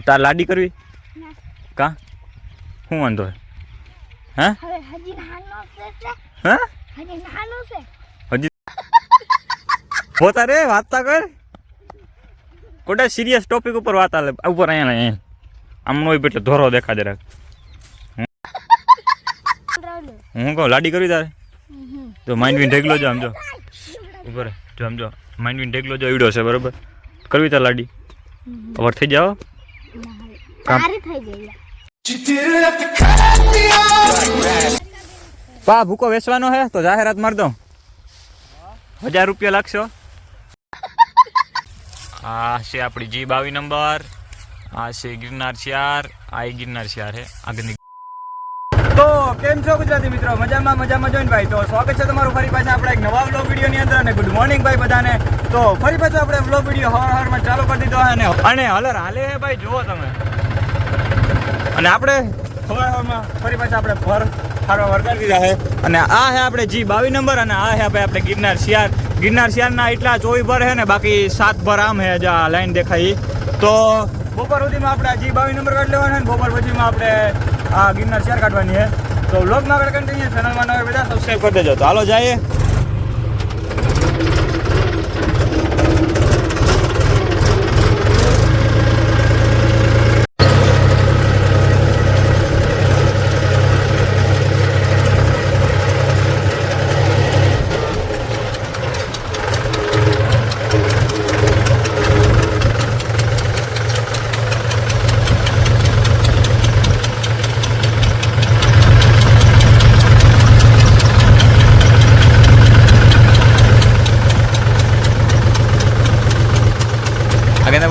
તાર લાડી કરવી કા શું વાંધો હે હજી પોતા રે વાત તા કર કોટા સિરિયસ ટોપિક ઉપર વાત આલે ઉપર અહીંયા આમનો એટલે ધોરો દેખા જરાક હું કહું લાડી કરવી તારે તો માઇન્ડ વિન ઢેગલો જો આમ જો ઉપર જો આમ જો માઇન્ડ વિન ઢેગલો જો ઈડો છે બરોબર કરવી તાર લાડી અવર થઈ જાવ પા ભૂકો વેચવાનો હે તો જાહેરાત માર દઉં 1000 રૂપિયા લાગશો આ છે આપણી G22 નંબર આ છે ગિરનાર શિયાર આ ગિરનાર શિયાર હે આગળની તો કેમ છો ગુજરાતી મિત્રો મજામાં જોઈને ભાઈ તો સ્વાગત છે તમારું ફરી પાછા આપણા એક નવા વ્લોગ વિડીયોની અંદર અને ગુડ મોર્નિંગ ભાઈ બધાને તો ફરી પાછો આપણે વ્લોગ વિડીયો હવારમાં ચાલુ કરી દીધો અને હલર હાલે ભાઈ જુઓ તમે અને આપણે હવારમાં ફરી પાછા આપણે ભર સારો વરગાડી દીધા છે અને આ છે આપણે G22 નંબર અને આ છે ભાઈ આપણે ગિરનાર શિયારના એટલા 24 ભર છે ને બાકી 7 ભર આમ છે જે લાઈન દેખાય તો બપોર સુધીમાં આપણે G22 નંબર કાઢી લેવાનો અને બપોર પછીમાં આપણે આ ગિરનાર શિયાર કાઢવાની છે તો વ્લોગમાં આગળ કન્ટિન્યુ ચેનલમાં નવા બધા સબસ્ક્રાઈબ કરી દેજો તો હાલો જઈએ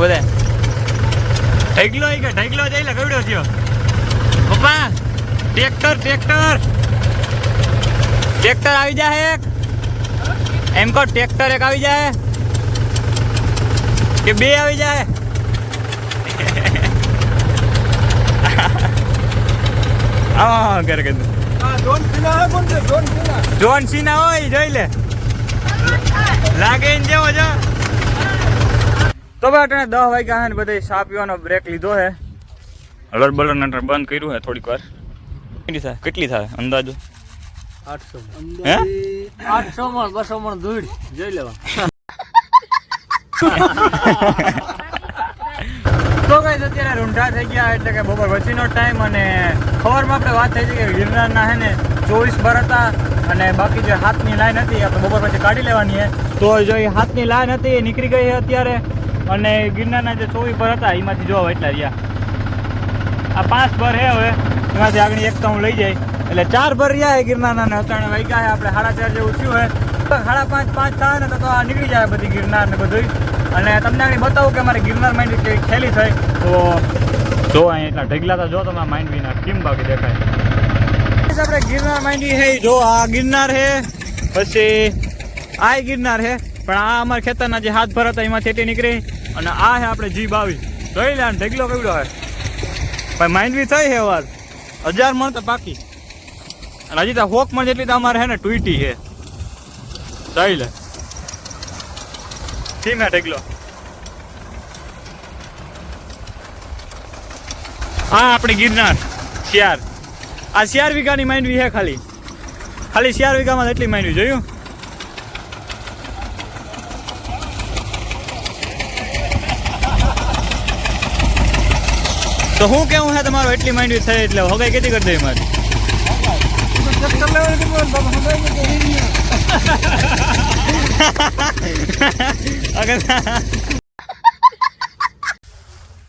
બધા ઢગલો જઈ લે કવડો થયો પપ્પા ટ્રેક્ટર આવી જાય એમ કહો ટ્રેક્ટર એક આવી જાય કે બે આવી જાય હા ઘરે જોન સીના હોય જોઈ લે લાગે ને જેવો જો તો ભાઈ અટાણે 10 વાગ્યા ને બધે ચા પીવાનો બ્રેક લીધો હે હલર બલર નટર બંધ કર્યું હે થોડીક વાર કેટલી થાય અંદાજો 800 હે 800 મણ 200 મણ ધૂળ જોઈ લેવા તો ગાઈસ અત્યારે રૂંઢા થઈ ગયા એટલે કે બપોર પછીનો ટાઈમ અને ખબરમાં આપણે વાત થઈ છે કે ગિરનારના હે ને 24 ભર હતા અને બાકી જે હાથની લાઈન હતી આપણે બપોર પછી કાઢી લેવાની હે તો જો એ હાથની લાઈન હતી એ નીકળી ગઈ અત્યારે અને ગિરનારના જે 24 ભર હતા એમાંથી જોવા એટલા રહ્યા આ 5 ભર હે હવે એમાંથી આગળ એક તો હું લઈ જાય એટલે 4 ભર રહ્યા હે ગિરનારના ને અત્યારે વાગ્યા હે આપણે 4:30 જેવું થયું હે 5:30 થાય ને તો આ નીકળી જાય બધી ગિરનાર ને બધું અને તમને આગળ બતાવું કે અમારે ગિરનાર માઇન્ડ કેવી ખેલી થઈ તો જો અહીં એટલા ઢગલા તો જો તમે માઇન્ડ વિના કેમ બાકી દેખાય આપણે ગિરનાર માંડી હે જો આ ગિરનાર હે પછી આ ગિરનાર હે પણ આ અમારા ખેતરના જે હાથ ભર હતા એમાં થેટી નીકળી અને આ હે આપણે G22 જોઈ લે ઢગલો કેવડો હે પણ માંડવી થઈ હે વાર 1000 મણ તો બાકી અને હજી તો હોક માં જેટલી તો અમારે હે ને ટૂટી હે જોઈ લે ધીમે ઢગલો આ આપણી ગિરનાર શિયાર આ 4 વીઘાની માંડવી હે ખાલી 4 વીઘામાં એટલી માંડવી જોયું તો હું કેવું હે તમારો એટલી માંડવી થઈ એટલે હગાઈ કેતી કરી દે મારી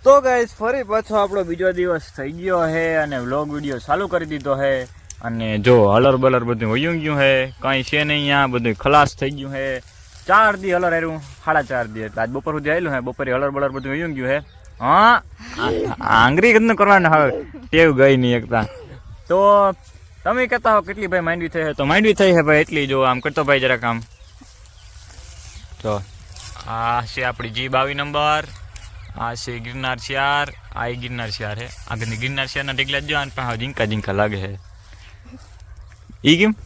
તો ગાઈસ ફરી પાછો આપણો બીજો દિવસ થઈ ગયો હે અને વ્લોગ વિડીયો ચાલુ કરી દીધો હે અને જો હલર બલર બધું વયું ગયું હે કંઈ છે નહીં અહીંયા બધું ખલાસ થઈ ગયું હે 4 દી હલર આવ્યું 4.5 દી એટલે આજ બપોર સુધી આવેલું હે બપોરે હલર બલર બધું વયું ગયું હે હા આંગળી કદનું કરવાનું હવે ટેવ ગઈ નહીં એકતા તો તમે કહેતા હો કેટલી ભાઈ માંડવી થઈ હે તો માંડવી થઈ હે ભાઈ એટલી જો આમ કરતો ભાઈ જરાક આમ તો આ છે આપણી G22 નંબર આ છે ગિરનાર શિયાર આ ગિરનાર શિયાર હે આગળની ગિરનાર શિયારના ઢગલા જ જો અને પાસે ઝીંકા લાગે હે ઈ કેમ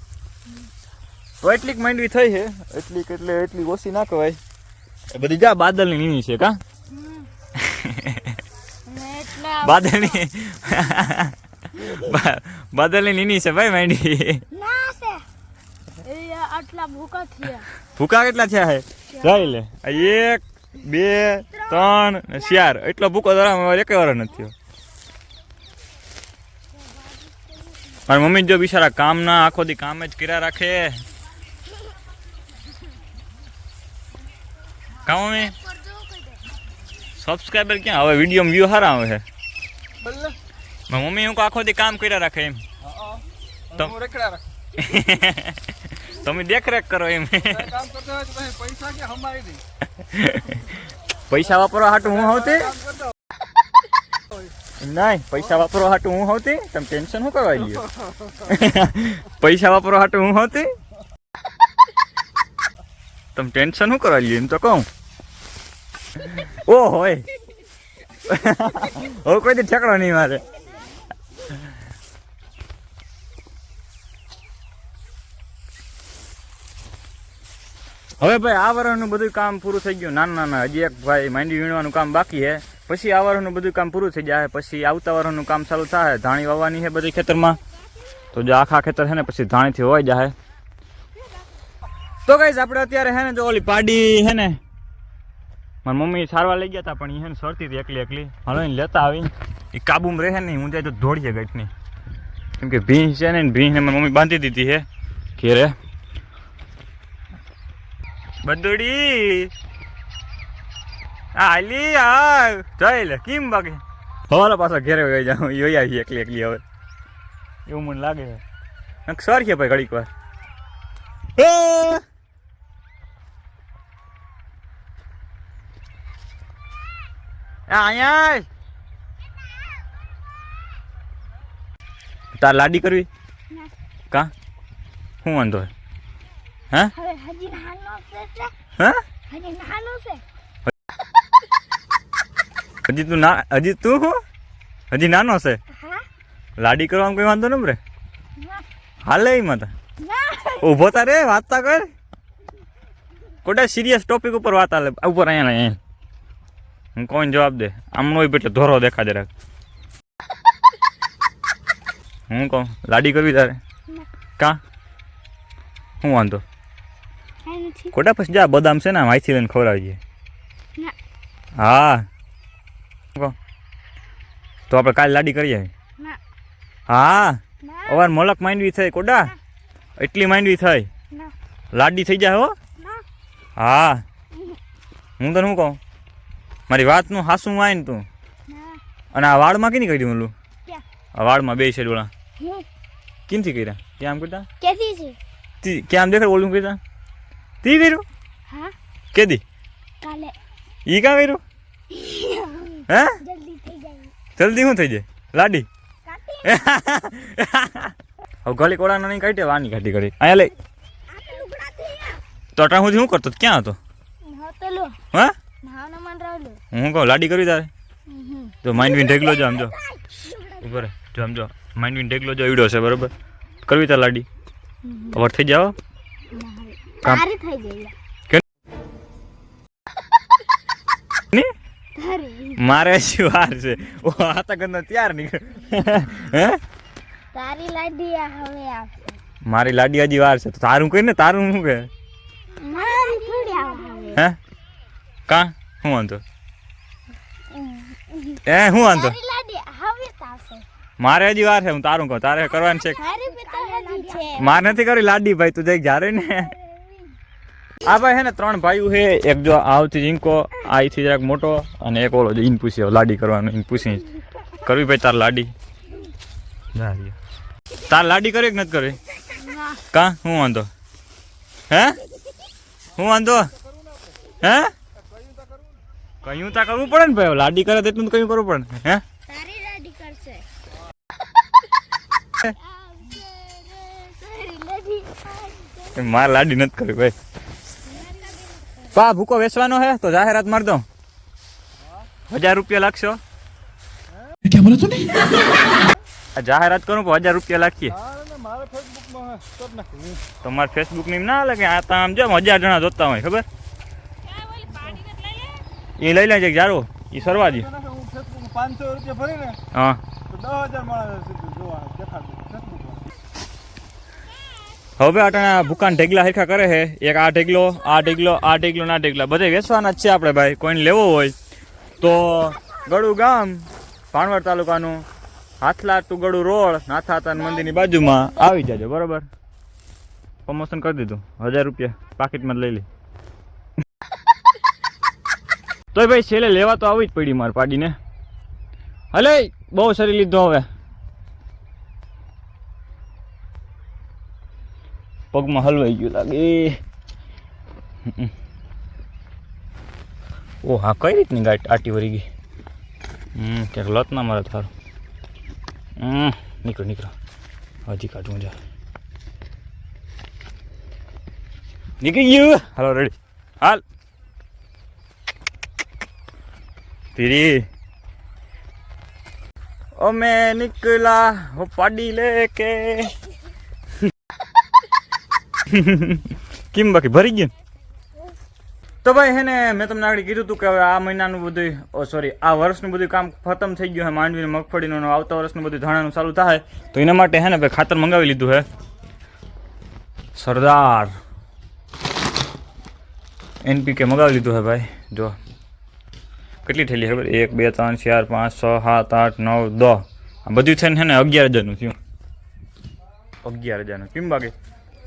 તો એટલીક માંડવી થઈ છે એટલી ઓછી ના કહેવાય એ બધી જા બાદલની નીની છે કા બાદલની બાદલની નીની છે ભાઈ માંડી ભૂકા કેટલા થયા હે જોઈ લે 1 2 3 ને 4 એટલો ભૂકો ધરામાં એક વાર નથી થયો મારી મમ્મી જો બિચારા કામના આખો દી કામ જ કર્યા રાખે કામ મમ્મી સબસ્ક્રાઈબર ક્યાં હવે વિડીયો વ્યૂ સારા આવે છે મારી મમ્મી હું આખો દી કામ કર્યા રાખે એમ તમે દેખરેખ કરો એમ પૈસા વાપરવા હાટું હું હોતી નહીં પૈસા વાપરવા હાટું હું હોતી તમે ટેન્શન શું કરવા ગયો પૈસા વાપરવા હાટું હું હોતી તમે ટેન્શન શું કરવા લ્યો એમ તો કહું ઓ હોય હવે કોઈ દી ઠેકડો નહીં મારે હવે ભાઈ આ વર્ષનું બધું કામ પૂરું થઈ ગયું નાના હજી એક ભાઈ માંડવી વીણવાનું કામ બાકી છે પછી આ વર્ષનું બધું કામ પૂરું થઈ જાય પછી આવતા વર્ષનું કામ ચાલુ થાય ધાણી વાવવાની છે બધી ખેતરમાં તો જો આખા ખેતર છે ને પછી ધાણીથી હોઈ જાય તો ગાઈસ આપણે અત્યારે છે ને જો ઓલી પાડી છે ને મારી મમ્મી સારવાર લઈ ગયા હતા પણ એ છે ને સરતી હતી એકલી હાલો એને લેતા આવી એ કાબુમાં રહે નહીં હું જાય તો દોડીએ ગાંઠની કેમ કે ભીંસ છે ને ભીંસને મારી મમ્મી બાંધી દીધી છે ઘેરે બદુડી આલી આ જઈ લે કેમ બાકી હવાલો પાછો ઘેરે ગઈ જાઉં યોઈ આવી એકલી હવે એવું મને લાગે છે સર છે ભાઈ ઘડીક વાર અહીંયા તાર લાડી કરવી કા શું વાંધો હા હજી તું હજી નાનો છે લાડી કરવામાં કોઈ વાંધો ન રે હાલે એમાં તા ઉભો તા રે વાંચતા કર કોટા સિરિયસ ટોપિક ઉપર વાત હાલે ઉપર અહીંયા હું કોઈને જવાબ દે આમનો એટલે ધોરો દેખા જરાક હું કહું લાડી કરવી તારે કા શું વાંધો કોટા પછી જા બદામ છે ને માહિતી લઈને ખવડાવીએ હા તો આપણે કાલે લાડી કરીએ હા અવાર મોલક માંડવી થઈ કોડા એટલી માંડવી થઈ લાડી થઈ જાય હો હા હું તને શું કહું મારી વાતનું હાસું વાય ને તું અને આ વાળમાં કેની કરી ઓલું આ વાળમાં બે છે ડોળા કેમથી કર્યા ક્યાં આમ કરતા ક્યાં આમ દેખાડ ઓલું કરતા તી કર્યું કેદી ઈ કાં કર્યું હે જલ્દી શું થઈ જાય લાડી હવે ગલી કોળાના નહીં કાઢી વાની કાઢી કરી અહીંયા લઈ તો અટા સુધી શું કરતો ક્યાં હતો હા હું કહું લાડી કરવી તારે જો માઇન્ડવીન ઢેકલો જો આમ જો ઉપર જો આમ જો માઇન્ડવીન ઢેકલો જો ઈડો છે બરોબર કરવી તાર લાડી ખબર થઈ જાવ મારે શું વાર છે ઓ આતા ગંદા ત્યાર નીકળ હે તારી લાડી હવે આવશે મારી લાડી હજી વાર છે તો તારું કઈ ને તારું શું કે મારી થોડી આવે હે કા હું વાંધો એ હું વાંધો તારી લાડી હવે આવશે મારે હજી વાર છે હું તારું કહું તારે કરવાનું છે મારે નથી કરી લાડી ભાઈ તું જઈ જારે ને આ ભાઈ હે ને 3 ભાઈઓ છે એક જો આવથી જીંકો આથી જરાક મોટો અને એક ઓલો જો ઈન પૂછ્યો લાડી કરવાનું ઈન પૂછી કરવી ભાઈ તાર લાડી તાર લાડી કરી કે નથી કરવી કા હું વાંધો હે હું વાંધો હે કયું તા કરવું પડે ને ભાઈ લાડી કરે તો એટલું કયું કરવું પડે હે તારી લાડી કરશે માર લાડી નથી કરવી ભાઈ પા ભૂકો વેચવાનો હે તો જાહેરાત માર દો 1000 રૂપિયા લાગશો क्या बोला तूने જાહેરાત કરું 1000 રૂપિયા લાખીએ તમારે ફેસબુક ની ના લાગે આ આમ જો 1000 જણા જોતા હોય ખબર એ લઈ લેજે જારો એ સરવા દે 500 રૂપિયા ભરીને હા તો 10,000 માણસ સીધું જોવા દેખાતું Facebook હવે અટાણા ભૂકાન ઢેગલા હરખા કરે છે. એક આ ઢેગલો, આ ઢેગલો, આ ઢેગલો, ના ઢેગલા બધે વેચવાના જ છે આપણે ભાઈ. કોઈને લેવો હોય તો ગળું ગામ ભાણવડ તાલુકાનું હાથલા ટુ ગળું રોડ નાથાતાન મંદિરની બાજુમાં આવી જાજો બરોબર. પ્રમોશન કરી દીધું 1000 રૂપિયા પાકીટમાં લઈ લે. તોય ભાઈ છેલ્લે લેવા તો આવી જ પડી માર પાડીને. હલે બહુ સારી લીધો હવે. પગમાં હલવાઈ ગયું લાગે. ઓ હા કઈ રીતની ગાંઠ આટી વળી ગઈ. ક્યાંક લત ના મારે થારું. નીકળો નીકળો હજી કાઢું જા. નીકળી ગયું. હાલો રેડી હાલ પીરી અમે નીકળ્યા હો પાડી લે કે કેમ બાકી ભરી ગયું. તો ભાઈ હે ને મેં તમને આગળ કીધું હતું કે હવે આ મહિનાનું બધું સોરી આ વર્ષનું બધું કામ ખતમ થઈ ગયું હે. માંડવીનું મગફળીનું આવતા વર્ષનું બધું ધાણાનું ચાલુ થાય તો એના માટે હે ને ભાઈ ખાતર મંગાવી લીધું હે સરદાર NPK મંગાવી લીધું હે ભાઈ. જો કેટલી થેલી ખબર 1 2 3 4 5 6 7 8 9 10 આ બધું થઈને હે ને 11,000નું થયું. 11,000નું કેમ બાકી.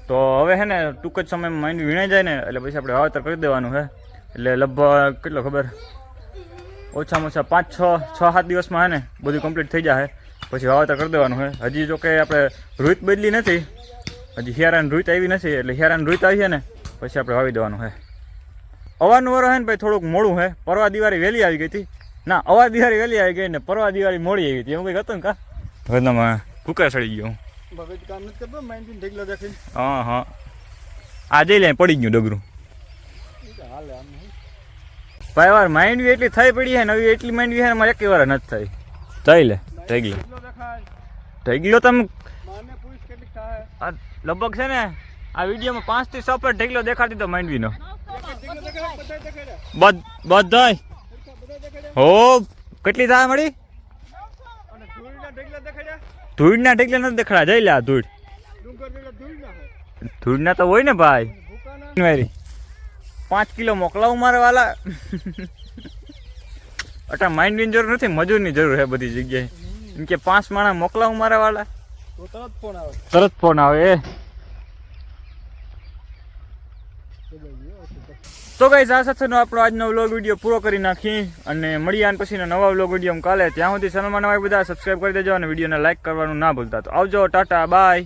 તો હવે હે ને ટૂંક જ સમયમાં માંડવી વીણાઈ જાય ને એટલે પછી આપણે વાવેતર કરી દેવાનું છે. એટલે લગભગ કેટલો ખબર ઓછામાં ઓછા 5-6-7 દિવસમાં હે ને બધું કમ્પ્લીટ થઈ જાય. પછી વાવેતર કરી દેવાનું છે. હજી જો કે આપણે રૂત બદલી નથી, હજી હિયારાની રૂત આવી નથી. એટલે હિયારાની રૂત આવી છે ને પછી આપણે વાવી દેવાનું છે. અવારનવાર હે ને ભાઈ થોડુંક મોડું છે. પરવા દિવાળી વહેલી આવી ગઈ હતી. ના અવાર દિવાળી વહેલી આવી ગઈ ને પરવા દિવાળી મોડી આવી હતી. એવું કંઈક હતું ને કા હવે તમે કુકર સડી ગયો. ભગત કામ નથી કરતો માઇન્ડ ઢેગલો દેખાય. હા હા આ જઈ લે પડી ગયું ડગરું. હાલે આમ ભાઈ વાર માંડવી એટલી થઈ પડી છે નવી એટલી માંડવી છે મારે એક વાર નથી થઈ. થઈ લે ઢેગલો દેખાય. ઢેગલો તમે માને પૂછ કેટલી થાય. આ લગભગ છે ને આ વિડીયોમાં 5 થી 6 પર ઢેગલો દેખાડી દીધો માંડવીનો. ઢેગલો દેખાય બધા દેખાય. બધાય હો કેટલી થાય મળી. અને ધૂળના ઢેગલા દેખાડ્યા. ધૂળના ઢેગલા નથી દેખાડા. જઈ લે આ ધૂળ ડુંગર ઢેગલા ધૂળના હોય. ધૂળના તો હોય ને ભાઈ. ભૂકાના 5 કિલો મોકલાવું મારે વાલા. અટા માઇન્ડની જરૂર નથી, મજૂરની જરૂર છે બધી જગ્યાએ. એમ કે 5 માણસ મોકલાવું મારે વાલા તો તરત ફોન આવે. તરત ફોન આવે. તો ગાઈઝ આ સાથેનો આપણો આજનો વ્લોગ વિડીયો પૂરો કરી નાખી અને મળીએ આને પછીનો નવા વ્લોગ વિડીયો કાલે. ત્યાં સુધી ચેનલમાં નવા બધા સબસ્ક્રાઈબ કરી દેજો અને વિડીયોને લાઈક કરવાનું ના ભૂલતા. તો આવજો, ટાટા, બાય.